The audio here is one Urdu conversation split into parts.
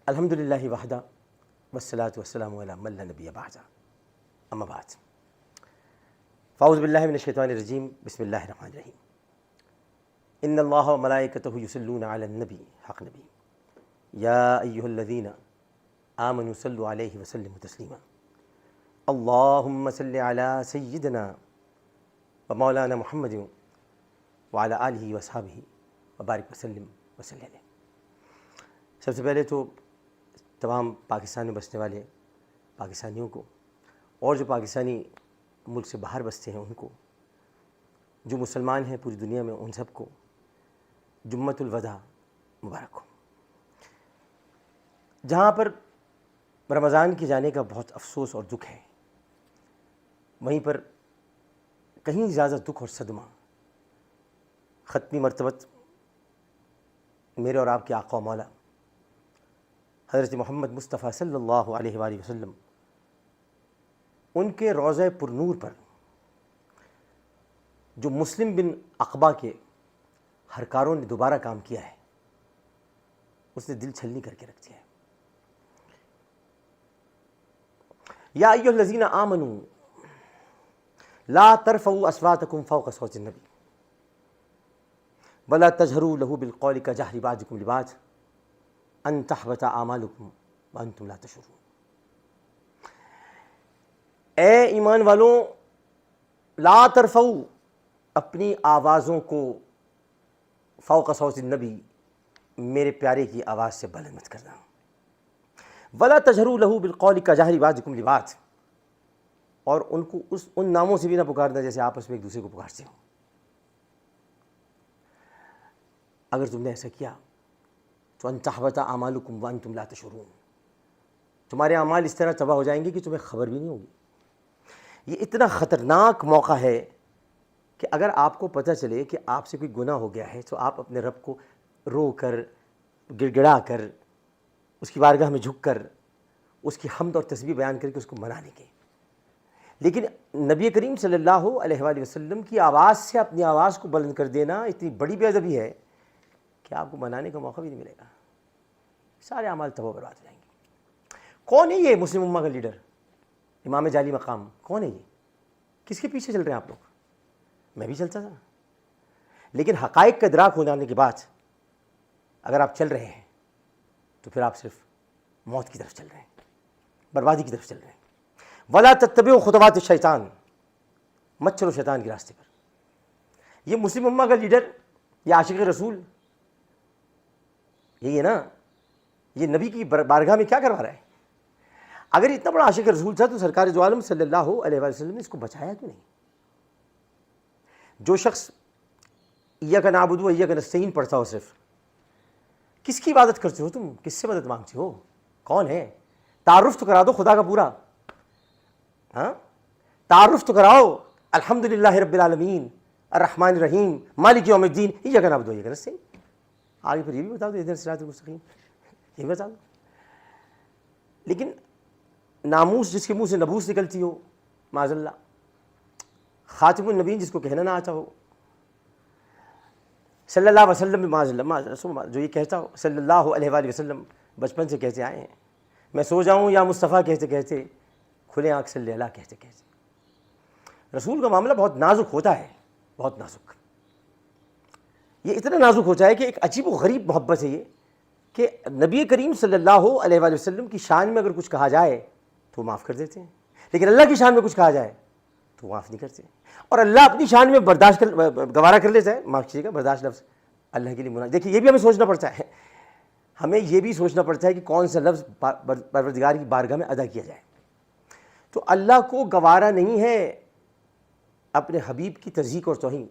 الحمد للہ وحدہ والصلاة والسلام علی من لا نبی بعدہ اما بعد فاعوذ باللہ من الشیطان الرجیم بسم اللہ الرحمن الرحیم ان اللہ وملائکتہ یصلون علی النبی حق نبی یا ایہا الذین آمنوا صلوا علیہ وسلموا تسلیما اللہم صل علی سیدنا ومولانا محمد وعلی آلہ واصحابہ وبارک وسلم وصلی علیہ۔ سب سے پہلے تو تمام پاکستان میں بسنے والے پاکستانیوں کو اور جو پاکستانی ملک سے باہر بستے ہیں ان کو، جو مسلمان ہیں پوری دنیا میں ان سب کو جمعۃ الوداع مبارک ہو۔ جہاں پر رمضان کے جانے کا بہت افسوس اور دکھ ہے، وہیں پر کہیں زیادہ دکھ اور صدمہ ختمی مرتبت میرے اور آپ کے آقا و مولا حضرت محمد مصطفیٰ صلی اللہ علیہ وآلہ وسلم ان کے روضہ پر نور پر جو مسلم بن عقبہ کے ہرکاروں نے دوبارہ کام کیا ہے، اس نے دل چھلنی کر کے رکھ دیا ہے۔ یا ایھا الذین آمنوا لا ترفعوا اصواتکم فوق صوت النبی ولا تجہروا لہ بالقول کجہر بعضکم لبعض ان تحبط اعمالکم وانتم لا تشعرون۔ اے ایمان والوں، لا ترفعوا، اپنی آوازوں کو فوق صوت النبی، میرے پیارے کی آواز سے بلند مت کرنا، ولا تجہروا لہ بالقول کجہر بعضکم لبعض، اور ان کو ان ناموں سے بھی نہ پکارنا جیسے آپس میں ایک دوسرے کو پکارتے ہو۔ اگر تم نے ایسا کیا تو ان تحبط اعمالکم وانتم لا تشعرون، تمہارے اعمال اس طرح تباہ ہو جائیں گے کہ تمہیں خبر بھی نہیں ہوگی۔ یہ اتنا خطرناک موقع ہے کہ اگر آپ کو پتہ چلے کہ آپ سے کوئی گناہ ہو گیا ہے تو آپ اپنے رب کو رو کر، گڑ گڑا کر، اس کی بارگاہ میں جھک کر، اس کی حمد اور تسبیح بیان کر کے اس کو منا لیں گے، لیکن نبی کریم صلی اللہ علیہ وآلہ وسلم کی آواز سے اپنی آواز کو بلند کر دینا اتنی بڑی بے ادبی ہے کہ آپ کو منانے کا موقع بھی نہیں ملے گا، سارے اعمال تباہ و برباد ہو جائیں گے۔ کون ہے یہ مسلم امہ کا لیڈر، امام جعلی مقام؟ کون ہے یہ؟ کس کے پیچھے چل رہے ہیں آپ لوگ؟ میں بھی چلتا تھا، لیکن حقائق کا ادراک ہونے کے بعد اگر آپ چل رہے ہیں تو پھر آپ صرف موت کی طرف چل رہے ہیں، بربادی کی طرف چل رہے ہیں۔ ولا تتبعوا خطوات الشیطان، مت چلو شیطان کے راستے پر۔ یہ مسلم امہ کا لیڈر، یہ عاشق رسول، یہی ہے نا، یہ نبی کی بارگاہ میں کیا کروا رہا ہے؟ اگر اتنا بڑا عاشق رسول تھا تو سرکار دو عالم صلی اللہ علیہ وآلہ وسلم نے اس کو بچایا کیوں نہیں؟ جو شخص ایاک نعبد و ایاک نستعین پڑھتا ہو، صرف کس کی عبادت کرتے ہو تم؟ کس سے مدد مانگتے ہو؟ کون ہے؟ تعارف تو کرا دو خدا کا پورا، ہاں تعارف تو کراؤ۔ الحمدللہ رب العالمین الرحمن الرحیم مالک یوم الدین ایاک نعبد و ایاک نستعین۔ آگے پھر یہ بھی بتا دو اہدنا الصراط المستقیم، یہ بتا دو۔ لیکن ناموس جس کے منہ سے نبوس نکلتی ہو، معاذ اللہ، خاتم النبیین جس کو کہنا نہ آتا ہو، صلی اللہ علیہ وسلم، معاذ اللہ، جو یہ کہتا ہو صلی اللہ علیہ وآلہ وسلم، بچپن سے کہتے آئے ہیں، میں سو جاؤں یا مصطفیٰ کہتے کہتے، کھلے آنکھ صلی اللہ کہتے کہتے۔ رسول کا معاملہ بہت نازک ہوتا ہے، بہت نازک، یہ اتنا نازک ہوتا ہے کہ ایک عجیب و غریب محبت ہے یہ کہ نبی کریم صلی اللہ علیہ وآلہ وسلم کی شان میں اگر کچھ کہا جائے تو وہ معاف کر دیتے ہیں، لیکن اللہ کی شان میں کچھ کہا جائے تو وہ معاف نہیں کرتے، اور اللہ اپنی شان میں برداشت گوارا کر لیتا ہے، معاف کیجیے گا، برداشت لفظ اللہ کے لیے مناسب۔ دیکھیے یہ بھی ہمیں سوچنا پڑتا ہے، ہمیں یہ بھی سوچنا پڑتا ہے کہ کون سا لفظ پروردگار کی بارگاہ میں ادا کیا جائے۔ تو اللہ کو گوارا نہیں ہے اپنے حبیب کی تضحیق اور توہین۔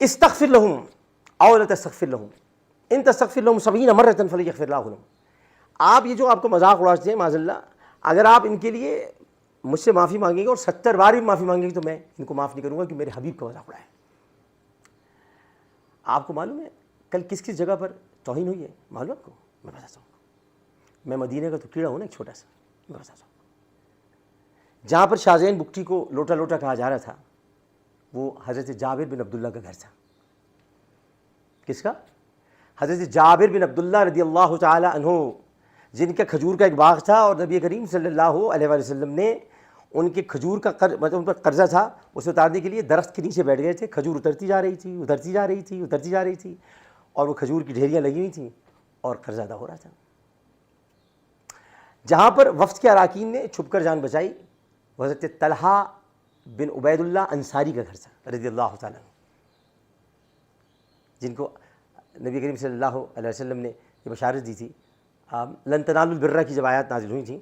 استغفر لهم او لا تستغفر لهم ان تستغفر لهم 70 مرة فلن يغفر الله لهم۔ آپ یہ جو آپ کو مذاق اڑاتے ہیں، معاذ اللہ، اگر آپ ان کے لیے مجھ سے معافی مانگیں گے اور 70 بار بھی معافی مانگیں گے تو میں ان کو معاف نہیں کروں گا کہ میرے حبیب کا مذاق اڑائے۔ آپ کو معلوم ہے کل کس کس جگہ پر توہین ہوئی ہے؟ معلوم آپ کو؟ میں بتاتا ہوں، میں مدینہ کا تو کیڑا ہوں نا، ایک چھوٹا سا، میں بتاتا ہوں۔ جہاں پر شاہزین بکٹی کو لوٹا لوٹا کہا جا رہا تھا، وہ حضرت جابر بن عبداللہ کا گھر تھا۔ کس کا؟ حضرت جابر بن عبداللہ رضی اللہ تعالی عنہ جن کا کھجور کا ایک باغ تھا اور نبی کریم صلی اللہ علیہ وسلم نے ان کے کھجور کا مطلب ان پر قرضہ تھا، اسے اتارنے کے لیے درخت کے نیچے بیٹھ گئے تھے. کھجور اترتی جا رہی تھی، اترتی جا رہی تھی، اترتی جا رہی تھی، اور وہ کھجور کی ڈھیریاں لگی ہوئی تھیں اور قرضہ ادا ہو رہا تھا. جہاں پر وفد کے اراکین نے چھپ کر جان بچائی، حضرت طلحہ بن عبید اللہ انصاری کا گھر تھا رضی اللہ تعالیٰ عنہ، جن کو نبی کریم صلی اللہ علیہ وسلم نے یہ بشارت دی تھی. لن تنالوا البر کی جب آیات نازل ہوئی تھیں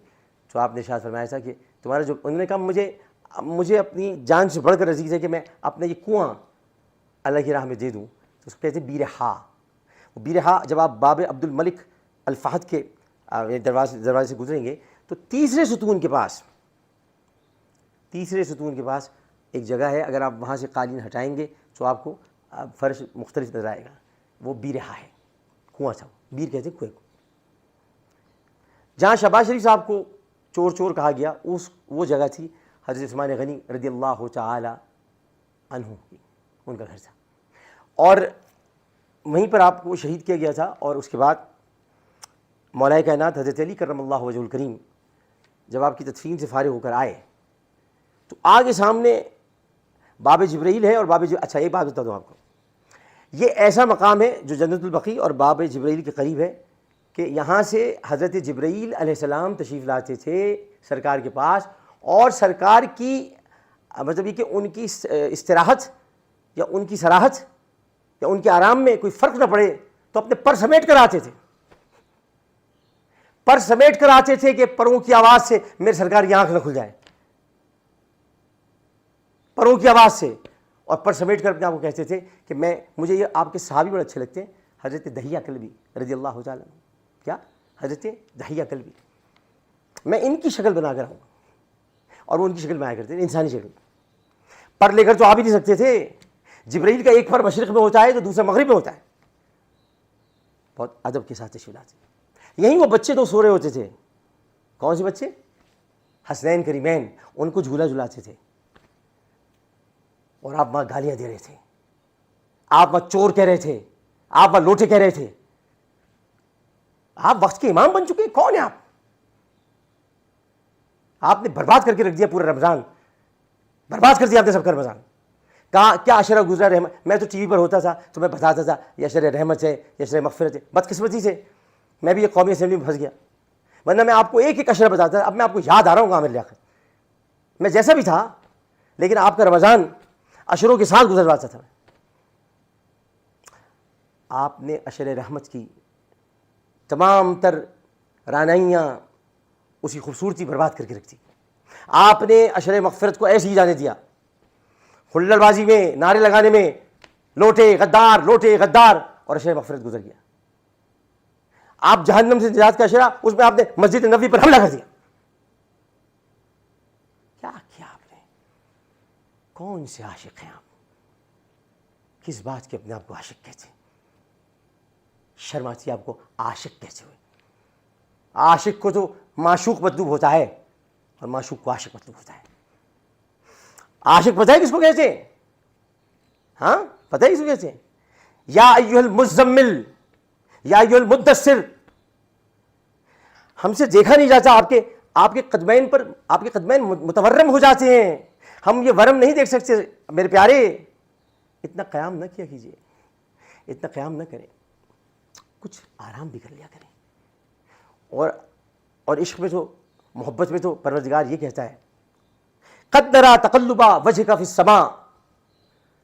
تو آپ نے ارشاد فرمایا تھا کہ تمہارا جو، انہوں نے کہا مجھے اپنی جان سے بڑھ کر عزیز ہے کہ میں اپنا یہ کنواں اللہ کی راہ میں دے دوں. تو اس کو کہتے ہیں بیرہا. وہ بیرہا جب آپ باب عبد الملک الفہد کے دروازے سے گزریں گے تو تیسرے ستون کے پاس ایک جگہ ہے، اگر آپ وہاں سے قالین ہٹائیں گے تو آپ کو فرش مختلف نظر آئے گا. وہ بیرہا ہے، کنواں تھا. بیر کہتے ہیں کنویں کو. جہاں شہباز شریف صاحب کو چور کہا گیا وہ جگہ تھی حضرت عثمان غنی رضی اللہ تعالی عنہ کی، ان کا گھر تھا. اور وہیں پر آپ کو شہید کیا گیا تھا. اور اس کے بعد مولا کائنات حضرت علی کرم اللہ وجہ الکریم جب آپ کی تدفین سے فارغ ہو کر آئے تو آگے سامنے باب جبرائیل ہے. اور اچھا ایک بات بتا دوں آپ کو، یہ ایسا مقام ہے جو جنت البقیع اور باب جبرائیل کے قریب ہے کہ یہاں سے حضرت جبرائیل علیہ السلام تشریف لاتے تھے سرکار کے پاس، اور سرکار کی مطلب یہ کہ ان کی استراحت یا ان کی سراحت یا ان کے آرام میں کوئی فرق نہ پڑے تو اپنے پر سمیٹ کر آتے تھے. پر سمیٹ کر آتے تھے کہ پروں کی آواز سے میرے سرکار کی آنکھ نہ کھل جائے، پروں کی آواز سے. اور پر سمیٹ کر اپنے آپ کو کہتے تھے کہ مجھے یہ آپ کے صحابی بڑے اچھے لگتے ہیں، حضرت دحیہ کلبی رضی اللہ تعالیٰ عنہ. کیا؟ حضرت دحیہ کلبی. میں ان کی شکل بنا کر آؤں گا، اور وہ ان کی شکل میں آیا کرتے تھے، انسانی شکل. پر لے کر تو آ بھی نہیں سکتے تھے. جبرائیل کا ایک پر مشرق میں ہوتا ہے تو دوسرا مغرب میں ہوتا ہے. بہت ادب کے ساتھ تشریف لاتے. یہیں وہ بچے تو سو رہے ہوتے تھے. کون سے بچے؟ حسنین کریمین. ان کو جھولا جھلاتے تھے اور آپ وہاں گالیاں دے رہے تھے، آپ وہاں چور کہہ رہے تھے، آپ وہاں لوٹے کہہ رہے تھے. آپ وقت کے امام بن چکے ہیں. کون ہیں آپ نے برباد کر کے رکھ دیا پورا رمضان، برباد کر دیا آپ نے سب کا رمضان. کہا کیا عشرہ گزرا رحمت. میں تو ٹی وی پر ہوتا تھا تو میں بتاتا تھا یہ عشرہ رحمت ہے، یہ عشرہ مغفرت ہے. بدقسمتی سے میں بھی یہ قومی اسمبلی میں پھنس گیا، ورنہ میں آپ کو ایک ایک عشرہ بتاتا تھا. اب میں آپ کو یاد آ رہا ہوں عامر لیاقت، میں جیسا بھی تھا لیکن آپ کا رمضان عشروں کے ساتھ گزرواتا تھا. آپ نے عشرہ رحمت کی تمام تر رانائیاں، اسی خوبصورتی برباد کر کے رکھ دی. آپ نے عشرہ مغفرت کو ایسے ہی جانے دیا، ہلڑ بازی میں، نعرے لگانے میں، لوٹے غدار، اور عشرہ مغفرت گزر گیا. آپ جہنم سے نجات کا عشرہ، اس میں آپ نے مسجد نبوی پر حملہ کر دیا. کیا کیا آپ نے؟ کون سے عاشق ہیں آپ؟ کس بات کے اپنے آپ کو عاشق کہتے ہیں؟ شرم آتی ہے آپ کو عاشق کیسے ہوئے؟ عاشق کو تو معشوق مطلوب ہوتا ہے اور معشوق کو عاشق مطلوب ہوتا ہے. عاشق پتہ ہے کس کو کہتے ہیں؟ ہاں پتہ ہے کس کو کہتے ہیں؟ یا ایھا المزمل، یا ایھا المدثر. ہم سے دیکھا نہیں جاتا، آپ کے قدمین پر، آپ کے قدمین متورم ہو جاتے ہیں. ہم یہ ورم نہیں دیکھ سکتے. میرے پیارے اتنا قیام نہ کیا کیجیے، اتنا قیام نہ کریں، کچھ آرام بھی کر لیا کریں. اور عشق میں تو، محبت میں تو پروردگار یہ کہتا ہے قد نری تقلب وجهک فی السماء.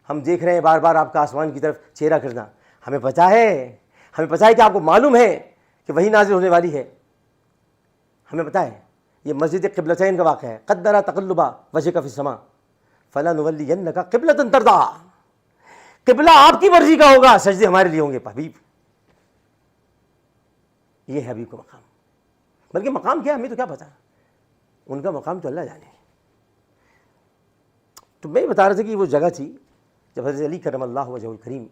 ہم دیکھ رہے ہیں بار بار آپ کا آسمان کی طرف چہرہ کرنا. ہمیں پتہ ہے کہ آپ کو معلوم ہے کہ وہی نازل ہونے والی ہے. ہمیں پتہ ہے. یہ مسجد قبلتین کا واقعہ ہے. قد نری تقلب وجهک فی السماء فلنولینک قبلۃ ترضیٰ. قبلہ آپ کی مرضی کا ہوگا، سجدے ہمارے لیے ہوں گے. حبیب، یہ ہے حبیب کا مقام. بلکہ مقام کیا ہے ہمیں تو کیا پتا، ان کا مقام تو اللہ جانے. تو میں بتا رہا تھا کہ وہ جگہ تھی جب حضرت علی کرم اللہ وجہ الکریم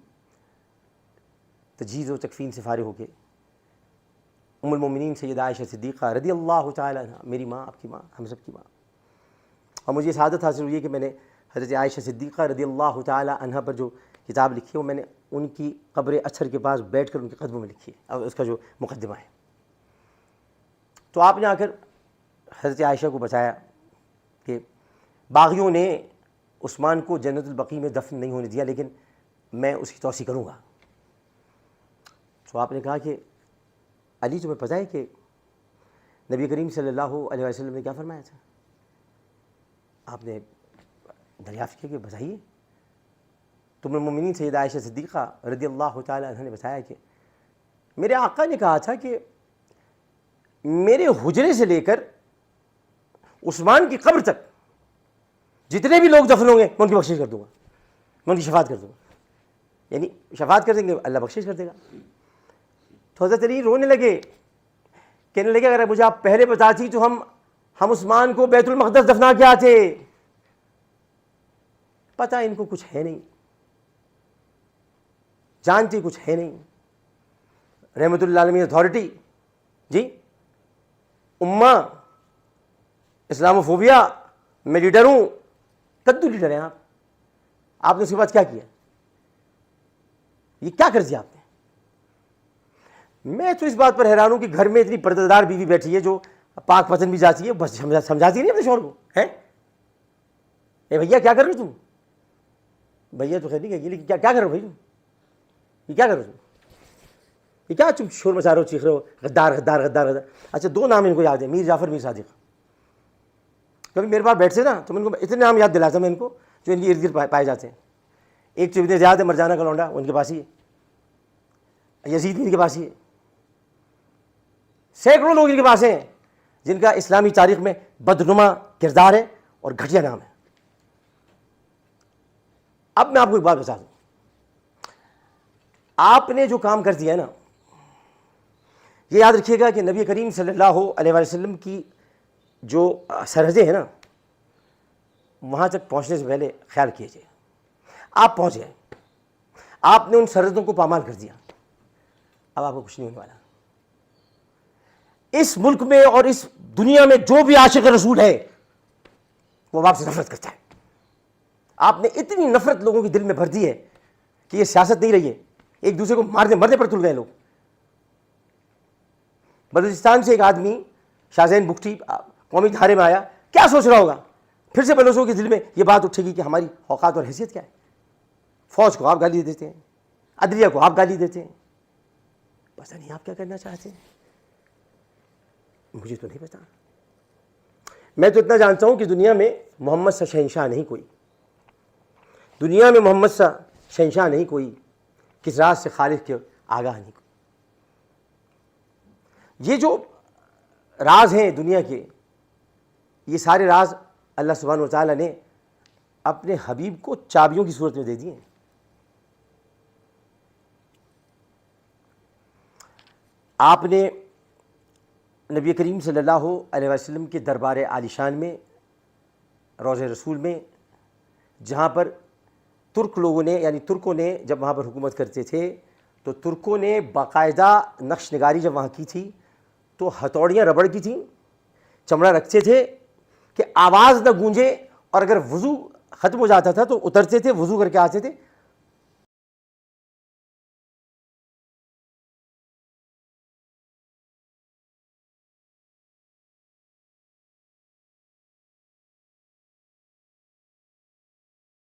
تجہیز و تکفین سے فارغ ہو کے ام المومنین سیدہ عائشہ صدیقہ رضی اللہ تعالی عنہ، میری ماں، آپ کی ماں، ہم سب کی ماں. اور مجھے سعادت حاصل ہوئی ہے کہ میں نے حضرت عائشہ صدیقہ رضی اللہ تعالی عنہ پر جو کتاب لکھی ہے وہ میں نے ان کی قبر اچھر کے پاس بیٹھ کر ان کے قدموں میں لکھی ہے، اور اس کا جو مقدمہ ہے. تو آپ نے آ کر حضرت عائشہ کو بتایا کہ باغیوں نے عثمان کو جنت البقیع میں دفن نہیں ہونے دیا، لیکن میں اس کی توسیع کروں گا. تو آپ نے کہا کہ علی تمہیں پتہ ہے کہ نبی کریم صلی اللہ علیہ وسلم نے کیا فرمایا تھا؟ آپ نے دریافت کیا کہ بتائیے. تم المؤمنین سیدہ عائشہ صدیقہ رضی اللہ تعالی عنہ نے بتایا کہ میرے آقا نے کہا تھا کہ میرے حجرے سے لے کر عثمان کی قبر تک جتنے بھی لوگ دفن ہوں گے میں ان کی بخشش کر دوں گا، میں ان کی شفاعت کر دوں گا. یعنی شفاعت کر دیں گے اللہ بخشش کر دے گا. تو حضرت علی رونے لگے، کہنے لگے اگر مجھے آپ پہلے بتاتی تو ہم عثمان کو بیت المقدس دفنا کے آتے. پتہ ان کو کچھ ہے نہیں، جانتی کچھ ہے نہیں. رحمت اللہ علیہ اتھارٹی جی، امہ، اسلاموفوبیا، میں لیڈر ہوں. کدو لیڈر ہیں آپ نے اس کے بعد کیا کیا؟ یہ کیا کر دیا آپ نے؟ میں تو اس بات پر حیران ہوں کہ گھر میں اتنی پردہ دار بیوی بیٹھی ہے جو پاک پسند بھی جاتی ہے، بس سمجھاتی نہیں اپنے شوہر کو. ہے اے بھیا کیا کر رہے ہو تم؟ بھیا تو خیر نہیں کہے، لیکن کیا کر رہے ہو بھائی تم؟ یہ کیا کر رہے ہو تم؟ یہ کیا تم شور مچا رہے ہو، چیخ رہے ہو غدار غدار غدار غدار؟ اچھا 2 نام ان کو یاد ہے، میر جعفر، میر صادق. کبھی میرے پاس بیٹھتے نا تو میں ان کو اتنے نام یاد دلاتا میں ان کو جو ان کے ارد گرد پائے جاتے ہیں. ایک تو ابن زیاد ہے، مرجانہ کا لونڈا، ان کے پاس ہی ہے. یزید ان کے پاس ہی ہے. سینکڑوں لوگ ان کے پاس ہیں جن کا اسلامی تاریخ میں بدنما کردار ہے اور گھٹیا نام ہے. اب میں آپ کو ایک بات بتا دوں، آپ نے جو کام کر دیا ہے نا، یہ یاد رکھیے گا کہ نبی کریم صلی اللہ علیہ وسلم کی جو سرحدیں ہیں نا، وہاں تک پہنچنے سے پہلے خیال کیجیے. آپ پہنچ گئے، آپ نے ان سرحدوں کو پامال کر دیا، اب آپ کو کچھ نہیں ہونے والا. اس ملک میں اور اس دنیا میں جو بھی عاشق رسول ہے وہ آپ سے نفرت کرتا ہے. آپ نے اتنی نفرت لوگوں کے دل میں بھر دی ہے کہ یہ سیاست نہیں رہی ہے، ایک دوسرے کو مارنے مرنے پر تل گئے لوگ. بلوچستان سے ایک آدمی شاہ زین بگٹی قومی دھارے میں آیا، کیا سوچ رہا ہوگا؟ پھر سے بلوچوں کے دل میں یہ بات اٹھے گی کہ ہماری اوقات اور حیثیت کیا ہے. فوج کو آپ گالی دیتے ہیں، عدلیہ کو آپ گالی دیتے ہیں، پتہ نہیں آپ کیا کرنا چاہتے ہیں، مجھے تو نہیں پتا. میں تو اتنا جانتا ہوں کہ دنیا میں محمد سا شہنشاہ نہیں کوئی، دنیا میں محمد سا شہنشاہ نہیں کوئی، کس راز سے خالق کے آگاہ نہیں کوئی. یہ جو راز ہیں دنیا کے، یہ سارے راز اللہ سبحانہ و تعالیٰ نے اپنے حبیب کو چابیوں کی صورت میں دے دیے ہیں. آپ نے نبی کریم صلی اللہ علیہ وسلم کے دربار عالی شان میں، روضہ رسول میں، جہاں پر ترک لوگوں نے یعنی ترکوں نے جب وہاں پر حکومت کرتے تھے تو ترکوں نے باقاعدہ نقش نگاری جب وہاں کی تھی تو ہتھوڑیاں ربڑ کی تھیں، چمڑا رکھتے تھے کہ آواز نہ گونجے، اور اگر وضو ختم ہو جاتا تھا تو اترتے تھے، وضو کر کے آتے تھے